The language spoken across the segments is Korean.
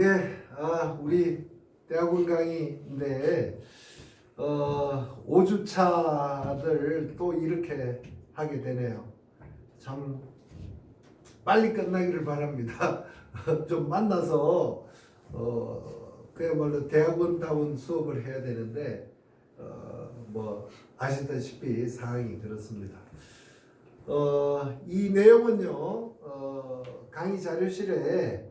네, 우리 대학원 강의인데 5주차들 또 이렇게 하게 되네요. 참 빨리 끝나기를 바랍니다. 좀 만나서 그야말로 대학원다운 수업을 해야 되는데 뭐 아시다시피 상황이 그렇습니다. 이 내용은요 강의 자료실에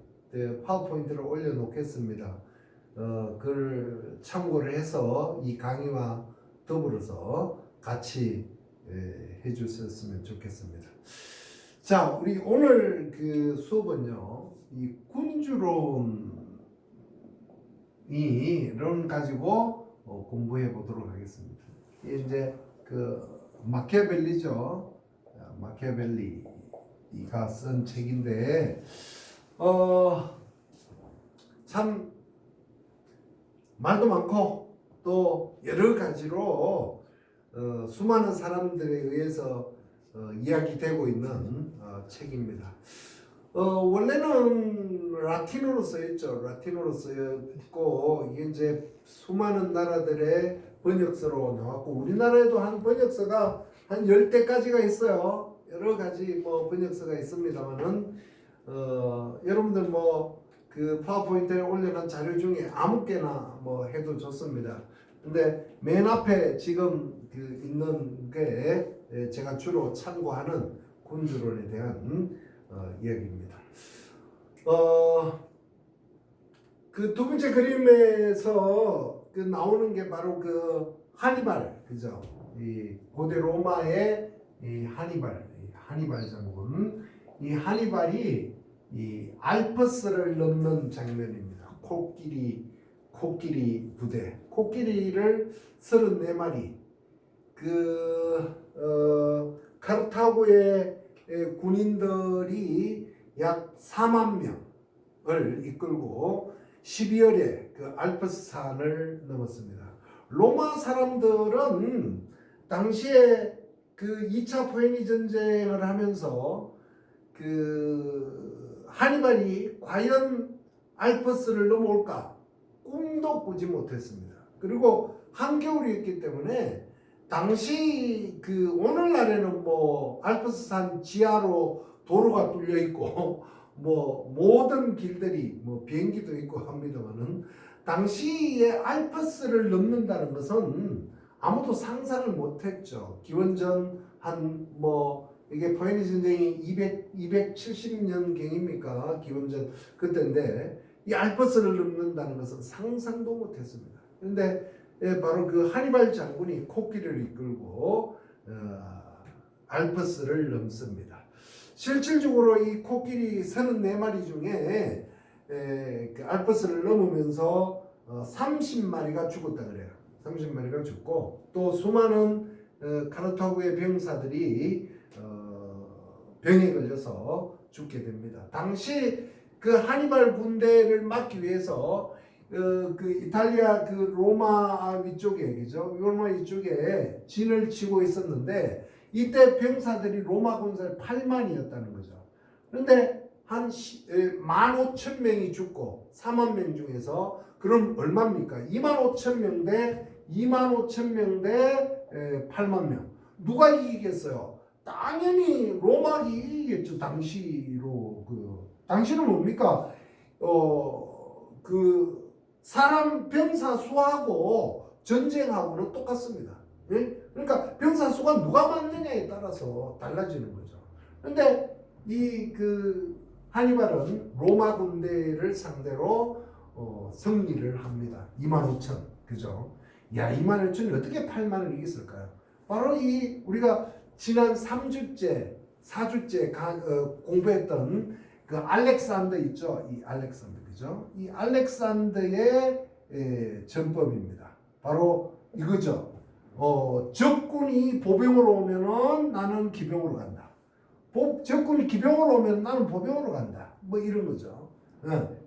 파워포인트를 올려놓겠습니다. 그걸 참고를 해서 이 강의와 더불어서 같이 해주셨으면 좋겠습니다. 자, 우리 오늘 그 수업은요, 이 군주론이론 가지고 공부해 보도록 하겠습니다. 이제 그 마키아벨리죠. 마키아벨리가 쓴 책인데, 참 말도 많고 또 여러 가지로 수많은 사람들에 의해서 이야기되고 있는 책입니다. 원래는 라틴어로 쓰였죠. 라틴어로 쓰였고 이게 이제 수많은 나라들의 번역서로 나왔고 우리나라에도 한 번역서가 한 10대까지가 있어요. 여러 가지 뭐 번역서가 있습니다만은 여러분들 뭐 그 파워포인트에 올려놓은 자료 중에 아무 개나 뭐 해도 좋습니다. 근데 맨 앞에 지금 그 있는 게 제가 주로 참고하는 군주론에 대한 이야기입니다. 그 두 번째 그림에서 그 나오는 게 바로 그 하니발, 그죠? 이 고대 로마의 이 하니발 장군, 이 하니발이 이 알프스를 넘는 장면입니다. 코끼리 부대, 코끼리를 34마리, 카르타고의 군인들이 약 4만 명을 이끌고 12월에 그 알프스 산을 넘었습니다. 로마 사람들은 당시에 그 2차 포에니 전쟁을 하면서 그 하니발이 과연 알프스를 넘어올까 꿈도 꾸지 못했습니다. 그리고 한겨울이었기 때문에 당시 그 오늘날에는 뭐 알프스산 지하로 도로가 뚫려 있고 뭐 모든 길들이 뭐 비행기도 있고 합니다만은 당시에 알프스를 넘는다는 것은 아무도 상상을 못했죠. 기원전 한 뭐 이게 포에니 전쟁이 270년 경입니까? 기원전 그때인데 이 알프스를 넘는다는 것은 상상도 못했습니다. 그런데 바로 그 하니발 장군이 코끼리를 이끌고 알프스를 넘습니다. 실질적으로 이 코끼리 34마리 중에 그 알프스를 넘으면서 30마리가 죽었다 그래요. 30마리가 죽고 또 수많은 카르타고의 병사들이 병에 걸려서 죽게 됩니다. 당시 그 하니발 군대를 막기 위해서 그 이탈리아 그 로마 위쪽에, 그죠? 로마 위쪽에 진을 치고 있었는데 이때 병사들이 로마 군사의 8만이었다는 거죠. 그런데 한 15,000명이 죽고 4만 명 중에서 그럼 얼마입니까? 25,000명 대 25,000명 대 8만 명. 누가 이기겠어요? 당연히 로마가 이기겠죠. 당시로 당시는 뭡니까? 그 사람 병사 수하고 전쟁하고는 똑같습니다. 예? 그러니까 병사 수가 누가 많느냐에 따라서 달라지는 거죠. 그런데 이 그 하니발은 로마 군대를 상대로 승리를 합니다. 25,000, 그죠? 야, 25,000이 어떻게 8만을 이겼을까요? 바로 이 우리가 지난 3주째, 4주째 공부했던 그 알렉산더 있죠? 이 알렉산더, 그죠? 이 알렉산더의 전법입니다. 바로 이거죠. 적군이 보병으로 오면은 나는 기병으로 간다. 적군이 기병으로 오면 나는 보병으로 간다. 뭐 이런 거죠.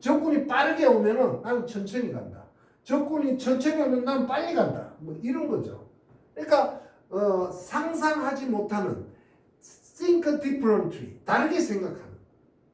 적군이 빠르게 오면은 나는 천천히 간다. 적군이 천천히 오면 나는 빨리 간다. 뭐 이런 거죠. 그러니까 상상하지 못하는 think differently, 다르게 생각하는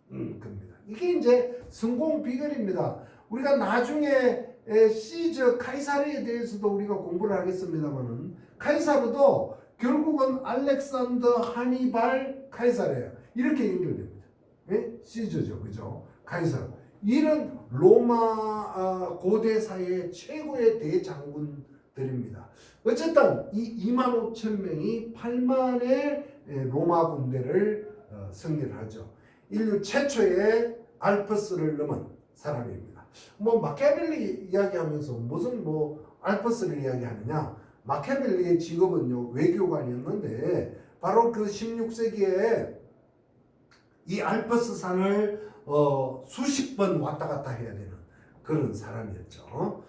겁니다. 이게 이제 성공 비결입니다. 우리가 나중에 시저 카이사르에 대해서도 우리가 공부를 하겠습니다만은 카이사르도 결국은 알렉산더 하니발 카이사르예요. 이렇게 연결됩니다. 예? 시저죠, 그죠? 카이사르. 이런 로마 고대사의 최고의 대장군들입니다. 어쨌든 이 2만 5천 명이 8만의 로마 군대를 승리를 하죠. 인류 최초의 알프스를 넘은 사람입니다. 뭐 마키아벨리 이야기하면서 무슨 알프스를 이야기하느냐? 마키아벨리의 직업은요 외교관이었는데 바로 그 16세기에 이 알프스 산을 수십 번 왔다 갔다 해야 되는 그런 사람이었죠.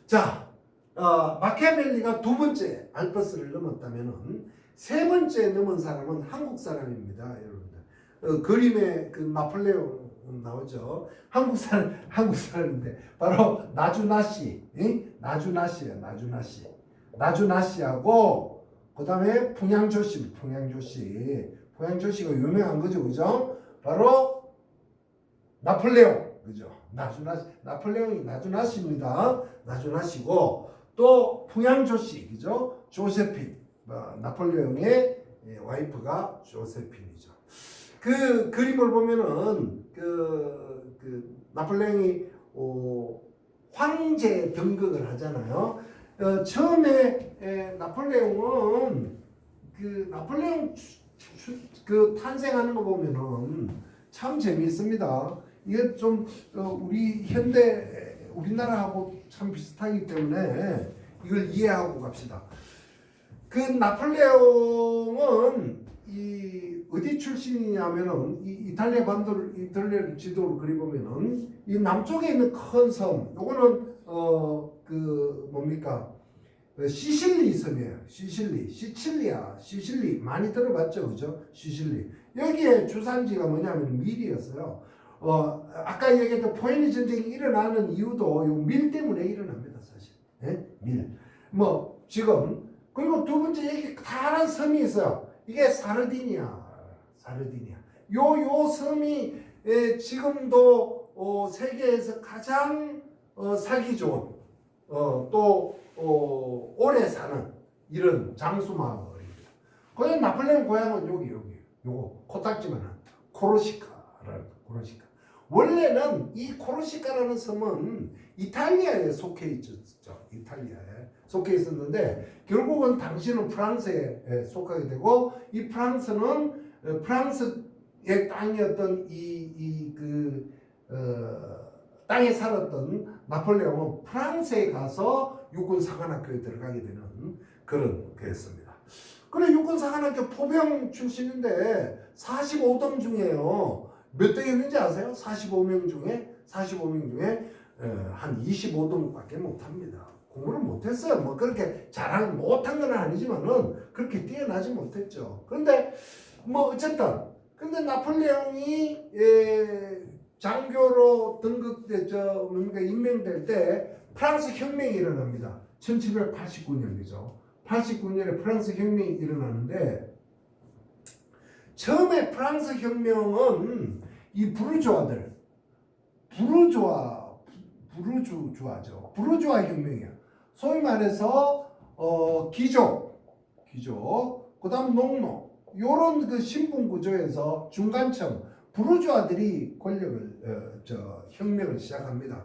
자, 마키아벨리가 두 번째 알프스를 넘었다면은 세 번째 넘은 사람은 한국 사람입니다, 여러분들. 그림에 그 나폴레옹 나오죠. 한국 사람인데 바로 나주나시, 나주나시예요, 나주나시. 나주나시하고 그다음에 풍양조씨가 유명한 거죠, 그죠? 바로 나폴레옹, 그죠? 나폴레옹이 나주나시입니다. 나주나시고 또 풍양조씨, 그죠? 조세핀, 나폴레옹의 와이프가 조세핀이죠. 그 그림을 보면은 그 나폴레옹이 황제 등극을 하잖아요. 처음에 나폴레옹은 나폴레옹 탄생하는 거 보면은 참 재미있습니다. 이게 좀 우리나라하고 참 비슷하기 때문에 이걸 이해하고 갑시다. 그 나폴레옹은 어디 출신이냐면은 이탈리아 지도를 그려보면은 이 남쪽에 있는 큰 섬, 요거는 뭡니까? 시실리 섬이에요. 시칠리 많이 들어봤죠, 그죠? 시실리. 여기에 주산지가 뭐냐면 밀이었어요. 아까 얘기했던 포에니 전쟁이 일어나는 이유도 요 밀 때문에 일어납니다, 사실. 예? 밀. 지금 그리고 두 번째 얘기 다른 섬이 있어요. 이게 사르디니아. 요 섬이 지금도 세계에서 가장 살기 좋은 또 오래 사는 이런 장수 마을입니다. 거기 나폴레옹 고향은 여기 요거 코딱지만한 코르시카라는 코르시카. 원래는 이 코르시카라는 섬은 이탈리아에 속해 있었죠. 이탈리아에 속해 있었는데 결국은 당시는 프랑스에 속하게 되고 이 프랑스는 프랑스의 땅이었던 땅에 살았던 나폴레옹은 프랑스에 가서 육군사관학교에 들어가게 되는 그런 거였습니다. 그래 육군사관학교 포병 출신인데 45등 중에요. 몇 등이었는지 아세요? 45명 중에 한 25등밖에 못합니다. 공부를 못했어요. 그렇게 못한 건 아니지만은 그렇게 뛰어나지 못했죠. 그런데 어쨌든 근데 나폴레옹이 장교로 임명될 때 프랑스 혁명이 일어납니다. 1789년이죠. 89년에 프랑스 혁명이 일어나는데 처음에 프랑스 혁명은 이 부르주아죠. 부르주아 혁명이야. 소위 말해서 귀족, 그다음 농노 요런 그 신분 구조에서 중간층 부르주아들이 권력을 혁명을 시작합니다.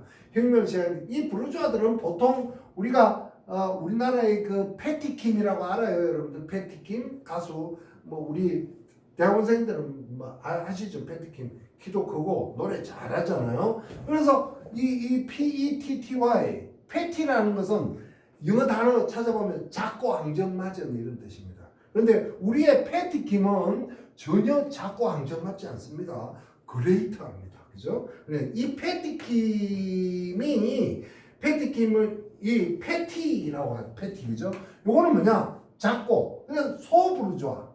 이 부르주아들은 보통 우리나라의 그 패티킴이라고 알아요, 여러분들. 패티킴 가수 우리 대학원생들은 아시죠? 패티킴 키도 크고 노래 잘하잖아요. 그래서 이 PETTY 패티라는 것은 영어 단어 찾아보면 작고 앙증맞은 이런 뜻입니다. 그런데 우리의 패티킴은 전혀 작고 앙증맞지 않습니다. 그레이트합니다. 그죠? 이 패티킴을 이 패티라고 하죠. 패티, 그죠? 요거는 뭐냐? 작고, 그냥 소부르주아.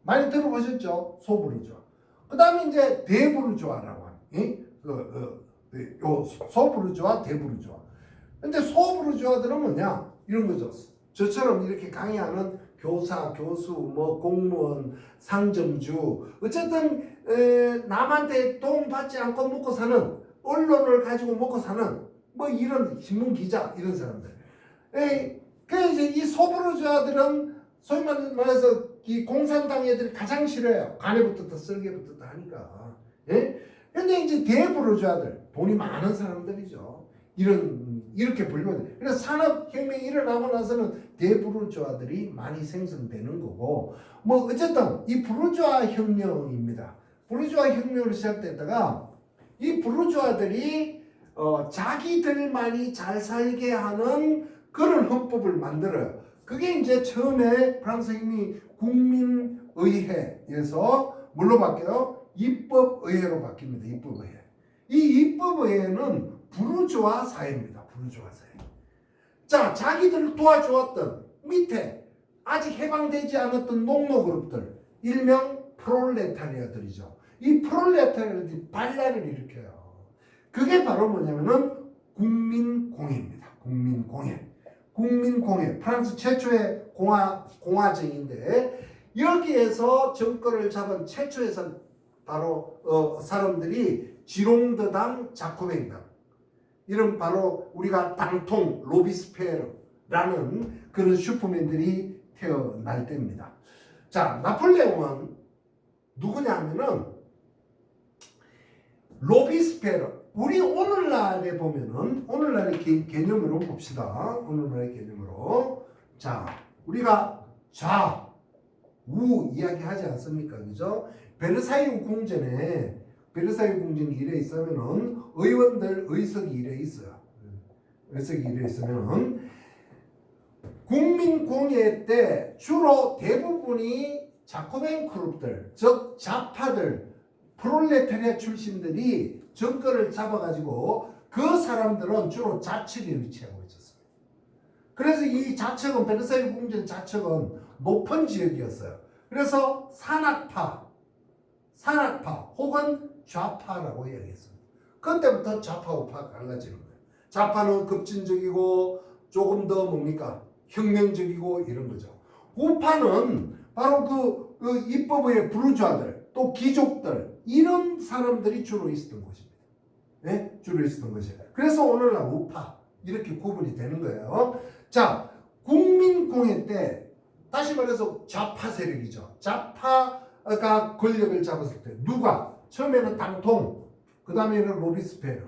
많이 들어보셨죠? 소부르주아. 그 다음에 이제 대부르주아라고 하는, 소부르주아, 대부르주아. 근데 소부르주아들은 뭐냐? 이런 거죠. 저처럼 이렇게 강의하는 교사, 교수, 공무원, 상점주, 어쨌든 남한테 도움받지 않고 먹고 사는 언론을 가지고 먹고 사는 뭐 이런 신문 기자 이런 사람들. 그래서 이제 이 소부르주아들은 소위 말해서 이 공산당 애들이 가장 싫어요. 간에부터 썰개부터 하니까. 예? 근데 이제 대부르주아들 돈이 많은 사람들이죠. 이렇게 불리면 돼. 그래서 산업혁명이 일어나고 나서는 대부르주아들이 많이 생성되는 거고 뭐 어쨌든 이 부르주아 혁명입니다. 부르주아 혁명으로 시작됐다가 이 부르주아들이 자기들만이 잘 살게 하는 그런 헌법을 만들어요. 그게 이제 처음에 프랑스 혁명이 국민의회에서 뭘로 바뀌어요? 입법의회로 바뀝니다. 입법의회. 이 입법의회는 부르주아 사회입니다. 부르주아 사회. 자, 자기들을 도와주었던 밑에 아직 해방되지 않았던 농노 그룹들, 일명 프롤레타리아들이죠. 이 프롤레타리아들이 반란을 일으켜요. 그게 바로 뭐냐면은 국민공회입니다. 국민공회. 국민공회. 프랑스 최초의 공화정인데 여기에서 정권을 잡은 최초의 바로 사람들이 지롱드당 자코뱅당. 이런 바로 우리가 당통 로비스페르라는 그런 슈퍼맨들이 태어날 때입니다. 자, 나폴레옹은 누구냐 하면은 로비스페르. 우리 오늘날에 보면은 오늘날의 개념으로 봅시다. 오늘날의 개념으로. 자, 우리가 좌, 우 이야기 하지 않습니까? 그죠? 베르사유 궁전이 이래 있으면은 의원들 의석이 이래 있어요. 의석이 이래 있으면 국민공회 때 주로 대부분이 자코벤 그룹들, 즉 좌파들, 프롤레타리아 출신들이 정권을 잡아가지고 그 사람들은 주로 좌측에 위치하고 있었습니다. 그래서 이 좌측은 베르사유 궁전 좌측은 높은 지역이었어요. 그래서 산악파 혹은 좌파라고 이야기했습니다. 그때부터 좌파 우파가 갈라지는 거예요. 좌파는 급진적이고 조금 더 뭡니까? 혁명적이고 이런 거죠. 우파는 바로 그 입법의 부르주아들 또 귀족들 이런 사람들이 주로 있었던 곳입니다. 네? 주로 있었던 것이에요. 그래서 오늘날 우파 이렇게 구분이 되는 거예요. 자, 국민공회 때 다시 말해서 좌파 세력이죠. 좌파가 권력을 잡았을 때 누가? 처음에는 당통, 그 다음에는 로비스페르.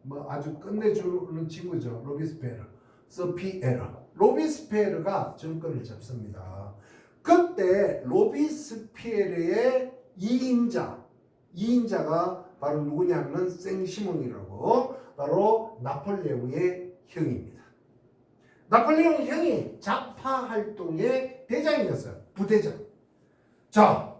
뭐 아주 끝내주는 친구죠. 로비스페르. 서피에르. 로비스페르가 정권을 잡습니다. 그때 로비스페르의 2인자가 바로 누구냐면 생시몬이라고 바로 나폴레옹의 형입니다. 나폴레옹 형이 좌파 활동의 대장이었어요. 부대장. 자,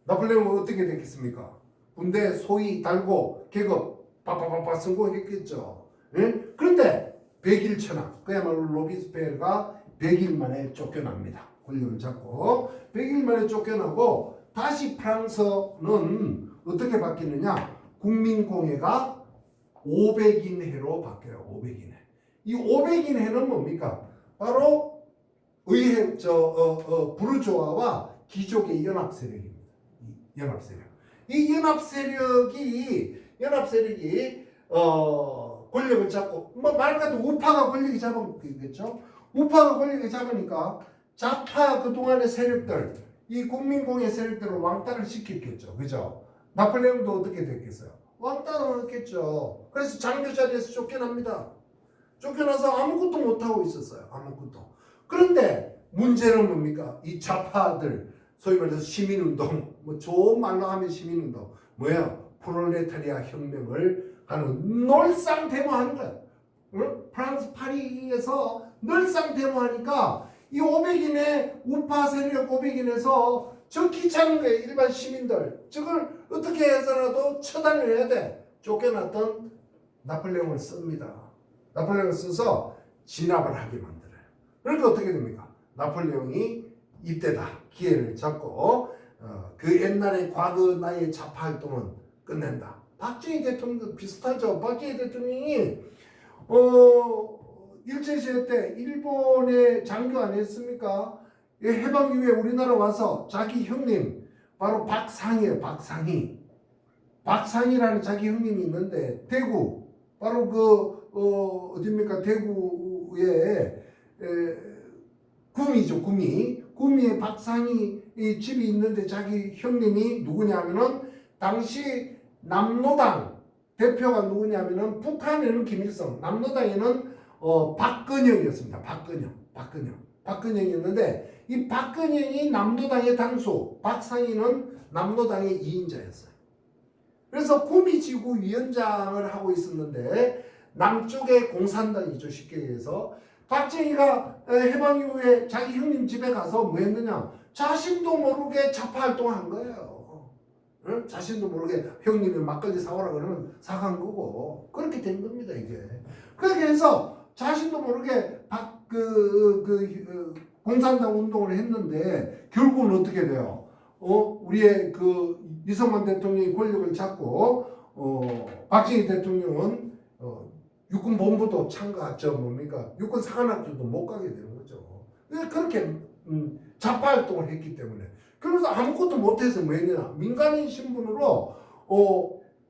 나폴레옹은 어떻게 됐겠습니까? 군대 소위 달고 계급 빠빠빠빠 성공했겠죠. 예? 그런데 100일 천하. 그야말로 로비스페르가 100일 만에 쫓겨납니다. 권력을 잡고 100일 만에 쫓겨나고 다시 프랑스는 어떻게 바뀌느냐? 국민공회가 500인 해로 바뀌어요. 500인 해. 이 500인 해는 뭡니까? 바로 의회 부르주아와 귀족의 연합 세력입니다. 연합 세력. 이 연합 세력이 권력을 잡고 뭐 말 그대로 우파가 권력이 잡았겠죠. 우파가 권력이 잡으니까 좌파 그동안의 세력들 이 국민공회 세력들을 왕따를 시켰겠죠. 그죠? 나폴레옹도 어떻게 됐겠어요? 왕따를 했겠죠. 그래서 장교 자리에서 쫓겨납니다. 쫓겨나서 아무것도 못하고 있었어요. 아무것도. 그런데 문제는 뭡니까? 이 좌파들 소위 말해서 시민운동 뭐 좋은 말로 하면 시민운동 뭐야? 프롤레타리아 혁명을 하는 놀상 데모하는 거야. 응? 프랑스 파리에서 늘상 데모하니까 이 500인의 우파 세력 500인에서 저 귀찮은 거예요. 일반 시민들. 저걸 어떻게 해서라도 처단을 해야 돼. 쫓겨났던 나폴레옹을 씁니다. 나폴레옹을 써서 진압을 하게 만들어요. 그러니까 어떻게 됩니까? 나폴레옹이 이때다. 기회를 잡고 그 옛날에 과거 나의 좌파 활동은 끝낸다. 박정희 대통령도 비슷하죠. 박정희 대통령이 일제시대 때 일본에 장교 안 했습니까? 해방 이후에 우리나라 와서 자기 형님 바로 박상희예요. 박상희. 박상이라는 자기 형님이 있는데 대구 바로 어딥니까 대구에 구미죠 구미에 박상이 이 집이 있는데 자기 형님이 누구냐면은 당시 남로당 대표가 누구냐면은 북한에는 김일성 남로당에는 박근영이었습니다. 박근영이었는데 이 박근영이 남로당의 당수 박상희는 남로당의 2인자였어요. 그래서 구미지구 위원장을 하고 있었는데 남쪽의 공산당이죠. 쉽게 얘기해서 박정희가 해방 이후에 자기 형님 집에 가서 뭐 했느냐 자신도 모르게 자파활동한 거예요. 응? 자신도 모르게 형님이 막걸리 사오라 그러면 사간 거고 그렇게 된 겁니다. 이게 그렇게 해서 자신도 모르게 공산당 운동을 했는데 결국은 어떻게 돼요? 우리의 이승만 대통령이 권력을 잡고 박정희 대통령은 육군 본부도 참가했죠. 뭡니까? 육군 사관학교도 못 가게 되는 거죠. 그렇게 자파 활동을 했기 때문에 그래서 아무것도 못해서 뭐 했냐 민간인 신분으로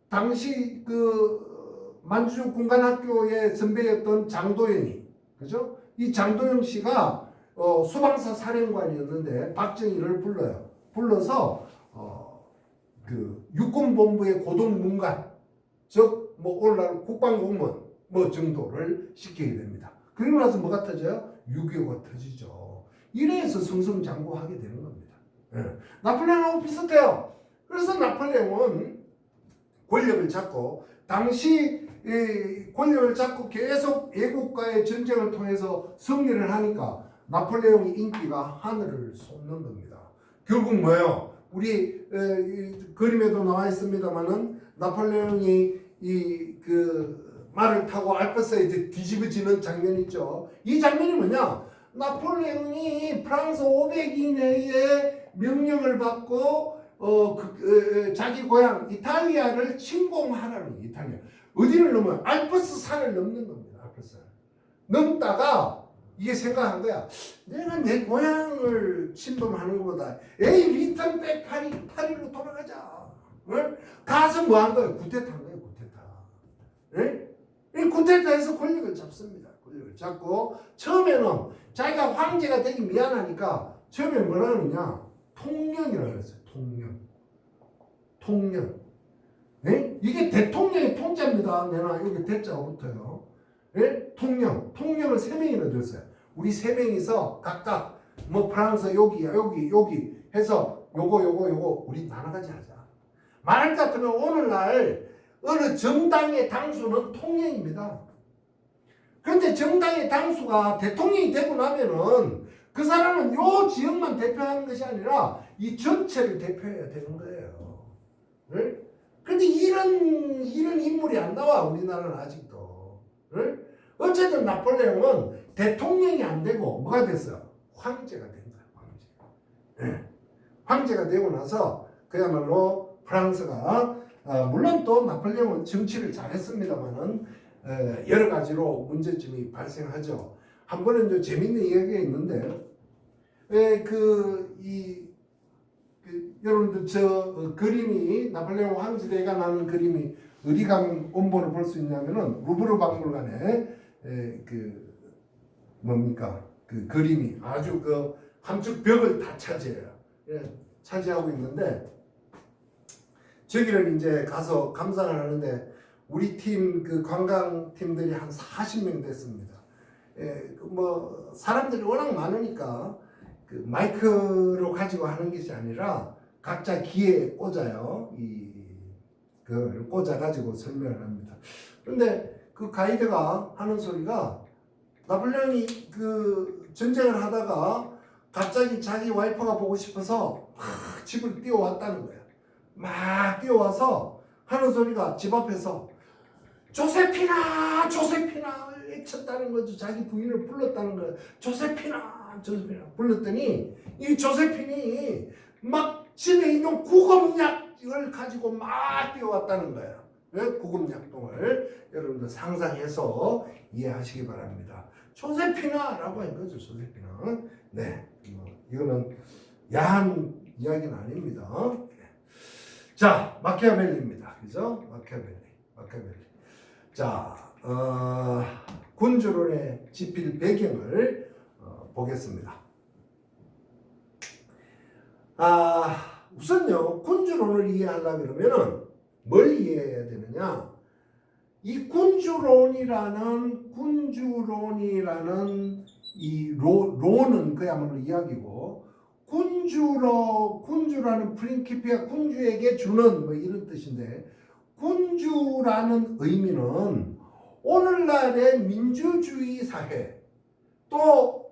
당시 만주족 군관학교의 선배였던 장도연이 그죠? 이 장도연 씨가 수방사 사령관이었는데 박정희를 불러서 육군본부의 고등문관 즉 뭐 오늘날 국방공무원 뭐 정도를 시키게 됩니다. 그리고 나서 뭐가 터져요? 6.25가 터지죠. 이래서 승승장구하게 되는 겁니다. 예. 나폴레옹하고 비슷해요. 그래서 나폴레옹은 권력을 잡고 당시 권력을 잡고 계속 애국가의 전쟁을 통해서 승리를 하니까 나폴레옹의 인기가 하늘을 솟는 겁니다. 결국 뭐예요? 우리 그림에도 나와 있습니다만은 나폴레옹이 말을 타고 알프스에 뒤집어지는 장면이 있죠. 이 장면이 뭐냐? 나폴레옹이 프랑스 500인 내에 명령을 받고 자기 고향 이탈리아를 침공하라는 이탈리아 어디를 넘어요? 알프스 산을 넘는 겁니다. 알프스 넘다가 이게 생각한 거야. 내가 내 고향을 침범하는 것보다 리턴 백 파리로 돌아가자. 응? 가서 뭐 한 거예요? 구테타한 거예요. 구테타. 응? 이 구테타에서 권력을 잡습니다. 권력을 잡고 처음에는 자기가 황제가 되기 미안하니까 처음에 뭐라 그러냐? 통령이라고 그랬어요. 통령. 네? 이게 대통령의 통자입니다. 내가 여기 대자가 붙어요. 네? 통령을 3명이나 줬어요. 우리 3명이서 각각 뭐 프랑스 여기 해서 요거 우리 나눠가지 하자. 말할 것 같으면 오늘날 어느 정당의 당수는 통령입니다. 그런데 정당의 당수가 대통령이 되고 나면은 그 사람은 요 지역만 대표하는 것이 아니라 이 전체를 대표해야 되는 거예요. 네? 그런데 이런 인물이 안 나와 우리나라는 아직도. 네? 어쨌든 나폴레옹은 대통령이 안 되고 뭐가 됐어요? 황제가 된 거예요. 네. 황제가 되고 나서 그야말로 프랑스가 물론 또 나폴레옹은 정치를 잘했습니다만은 여러 가지로 문제점이 발생하죠. 한 번은 재밌는 이야기가 있는데 여러분들 저 그림이 나폴레옹 황제대가 나는 그림이 어디 가면 원본을 볼 수 있냐면은 루브르 박물관에 그 그림이 아주 한쪽 벽을 다 차지해요. 차지하고 있는데 저기를 이제 가서 감상을 하는데 우리 팀 관광팀들이 한 40명 됐습니다. 뭐 사람들이 워낙 많으니까 마이크로 가지고 하는 것이 아니라 각자 귀에 꽂아요. 그걸 꽂아가지고 설명을 합니다. 그런데 그 가이드가 하는 소리가 나폴레옹이 전쟁을 하다가 갑자기 자기 와이프가 보고 싶어서 막 집을 뛰어왔다는 거야. 막 뛰어와서 하는 소리가 집 앞에서 조세피나 외쳤다는 거죠. 자기 부인을 불렀다는 거예요. 조세피나 불렀더니 이 조세핀이 막 집에 있는 구검약을 가지고 막 뛰어왔다는 거예요. 구검약동을 여러분들 상상해서 이해하시기 바랍니다. 조세피나라고 한 거죠. 조세피나. 네, 이거는 야한 이야기는 아닙니다. 자, 마키아벨리입니다. 그죠? 마키아벨리. 자, 군주론의 지필 배경을 보겠습니다. 우선요, 군주론을 이해하려면 그러면은 뭘 이해해야 되느냐? 이 군주론이라는 이 론은 그야말로 이야기고, 군주라는 프린키피아 군주에게 주는 뭐 이런 뜻인데, 군주라는 의미는 오늘날의 민주주의 사회 또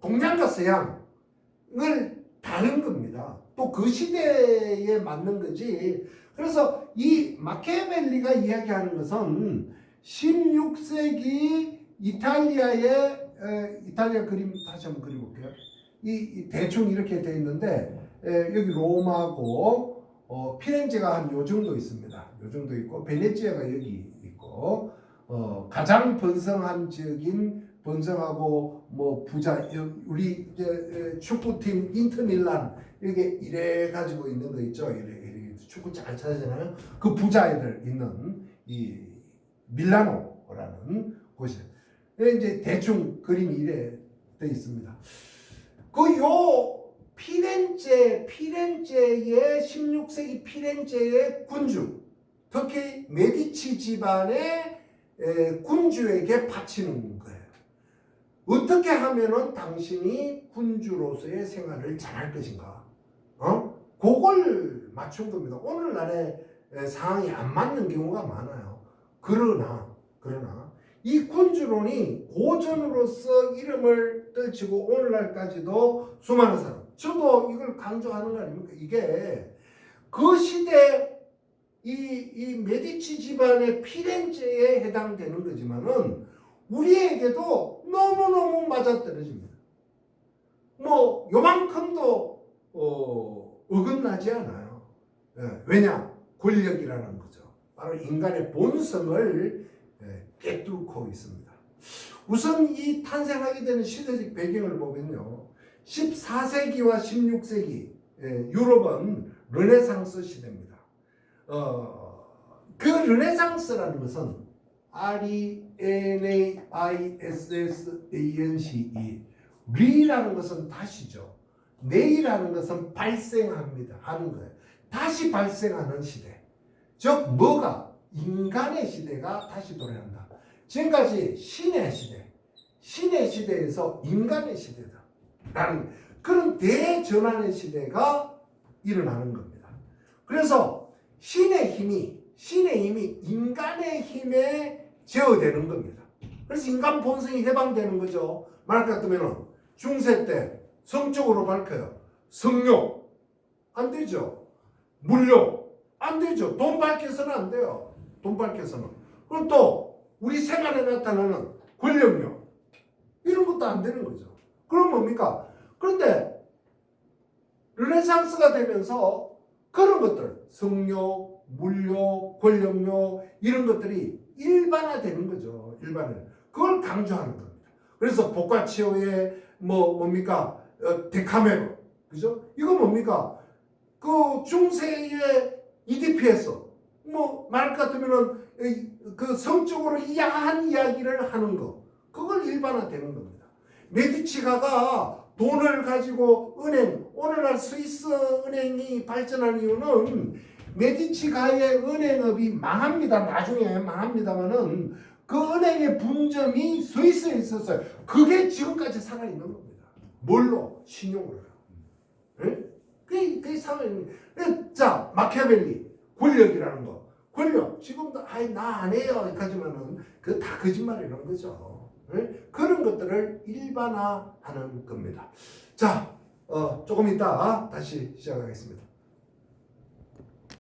동양과 서양을 다른 겁니다. 또 그 시대에 맞는 거지. 그래서 이 마키아벨리가 이야기하는 것은 16세기 이탈리아 그림 다시 한번 그려볼게요. 이 대충 이렇게 되어 있는데 여기 로마고 피렌체가 한 요 정도 있습니다. 요 정도 있고 베네치아가 여기 있고 가장 번성하고 뭐 부자 우리 이제 축구팀 인터밀란 이렇게 이래 가지고 있는 거 있죠. 이래 축구 잘 찾아잖아요. 그 부자애들 있는 이 밀라노라는 곳이 이제 대충 그림이 이래 돼 있습니다. 요 피렌체의 16세기 피렌체의 군주, 특히 메디치 집안의 군주에게 바치는 거예요. 어떻게 하면은 당신이 군주로서의 생활을 잘할 것인가? 그걸 맞춘 겁니다. 오늘날의 상황이 안 맞는 경우가 많아요. 그러나 이 군주론이 고전으로서 이름을 떨치고 오늘날까지도 수많은 사람, 저도 이걸 강조하는 거 아닙니까? 이게 그 시대 이 메디치 집안의 피렌체에 해당되는 거지만은 우리에게도 너무너무 맞아떨어집니다. 뭐 요만큼도 어긋나지 않아요. 왜냐? 권력이라는 거죠. 바로 인간의 본성을 꿰뚫고 있습니다. 우선 이 탄생하게 되는 시대적 배경을 보면요, 14세기와 16세기 유럽은 르네상스 시대입니다. 그 르네상스라는 것은 RENAISSANCE 리라는 것은 다시죠. 네이라는 것은 발생합니다. 하는 거예요. 다시 발생하는 시대. 즉 뭐가? 인간의 시대가 다시 도래한다. 지금까지 신의 시대에서 인간의 시대다 라는 그런 대전환의 시대가 일어나는 겁니다. 그래서 신의 힘이 인간의 힘에 제어되는 겁니다. 그래서 인간 본성이 해방되는 거죠. 말 같으면 중세 때 성적으로 밝혀요. 성욕 안 되죠. 물욕 안 되죠. 돈 밝혀서는 안 돼요. 돈 밝혀서는. 그럼 또 우리 생활에 나타나는 권력욕 이런 것도 안 되는 거죠. 그럼 뭡니까? 그런데 르네상스가 되면서 그런 것들 성욕, 물욕, 권력욕 이런 것들이 일반화되는 거죠. 그걸 강조하는 겁니다. 그래서 보카치오의 뭡니까? 데카메론, 그죠? 이거 뭡니까? 그 중세의 이디피에서 말 같으면은 그 성적으로 야한 이야기를 하는 거, 그걸 일반화되는 겁니다. 메디치가가 돈을 가지고 오늘날 스위스 은행이 발전한 이유는 메디치가의 은행업이 망합니다. 나중에 망합니다만은 그 은행의 분점이 스위스에 있었어요. 그게 지금까지 살아있는 겁니다. 뭘로? 신용으로요. 그게 상황입니다. 자, 마키아벨리 권력이라는 거. 권력 지금도 나 안 해요. 하지만은 그 다 거짓말이라는 거죠. 그런 것들을 일반화하는 겁니다. 자, 조금 이따 다시 시작하겠습니다.